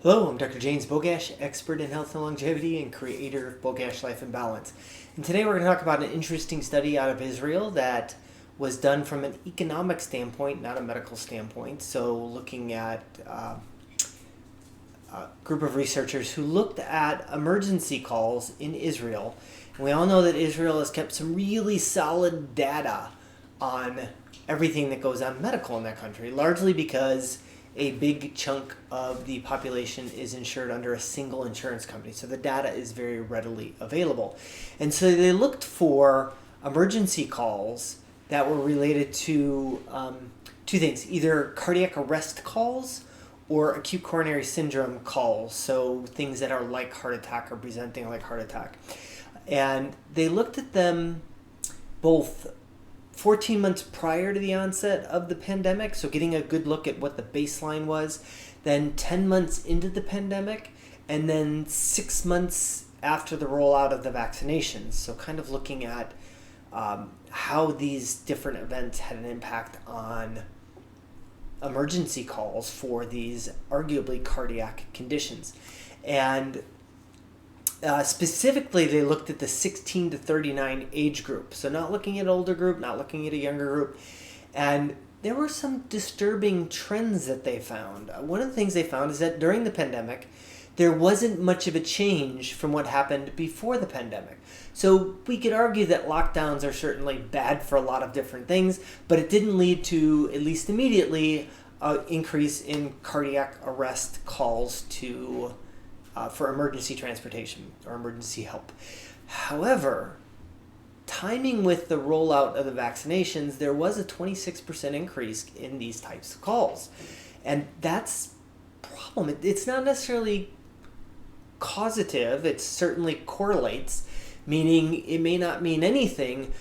Hello, I'm Dr. James Bogash, expert in health and longevity and creator of Bogash Life and Balance. And today we're going to talk about an interesting study out of Israel that was done from an economic standpoint, not a medical standpoint. So looking at a group of researchers who looked at emergency calls in Israel. And we all know that Israel has kept some really solid data on everything that goes on medical in that country, largely because a big chunk of the population is insured under a single insurance company. So the data is very readily available. And so they looked for emergency calls that were related to two things, either cardiac arrest calls or acute coronary syndrome calls. So things that are like heart attack or presenting like heart attack. And they looked at them both 14 months prior to the onset of the pandemic, so getting a good look at what the baseline was, then 10 months into the pandemic, and then 6 months after the rollout of the vaccinations. So kind of looking at how these different events had an impact on emergency calls for these arguably cardiac conditions. And specifically, they looked at the 16 to 39 age group. So not looking at an older group, not looking at a younger group. And there were some disturbing trends that they found. One of the things they found is that during the pandemic, there wasn't much of a change from what happened before the pandemic. So we could argue that lockdowns are certainly bad for a lot of different things, but it didn't lead to, at least immediately, an increase in cardiac arrest calls to for emergency transportation or emergency help. However, timing with the rollout of the vaccinations, there was a 26% increase in these types of calls. And that's a problem. It's not necessarily causative. It certainly correlates, meaning it may not mean anything,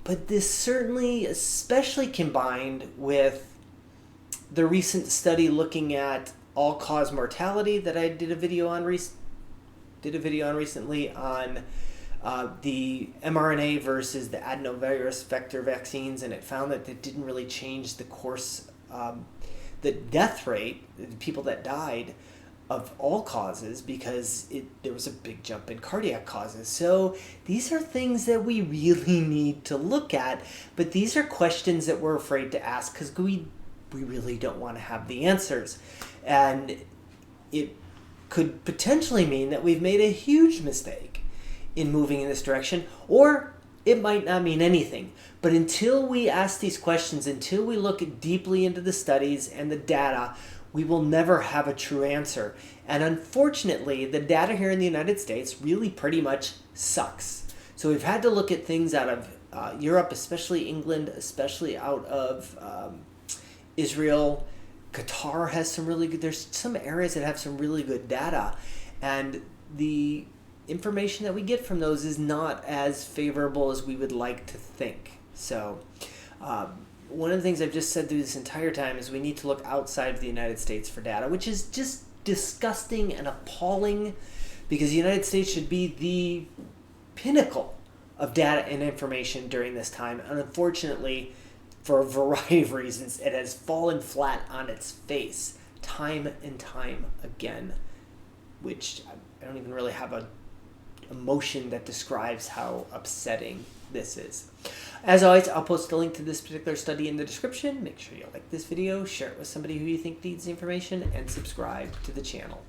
but this certainly, especially combined with the recent study looking at all-cause mortality that I did a video on recently on the mRNA versus the adenovirus vector vaccines, and it found that it didn't really change the course, the death rate, the people that died of all causes, because there was a big jump in cardiac causes. So these are things that we really need to look at, but these are questions that we're afraid to ask because we really don't want to have the answers. And it could potentially mean that we've made a huge mistake in moving in this direction, or it might not mean anything. But until we ask these questions, until we look deeply into the studies and the data, we will never have a true answer. And unfortunately, the data here in the United States really pretty much sucks. So we've had to look at things out of Europe, especially England, especially out of Israel. Qatar has some really good, there's some areas that have some really good data, and the information that we get from those is not as favorable as we would like to think. So one of the things I've just said through this entire time is we need to look outside of the United States for data, which is just disgusting and appalling, because the United States should be the pinnacle of data and information during this time. And unfortunately, for a variety of reasons, it has fallen flat on its face time and time again, which I don't even really have a emotion that describes how upsetting this is. As always, I'll post a link to this particular study in the description. Make sure you like this video, share it with somebody who you think needs the information, and subscribe to the channel.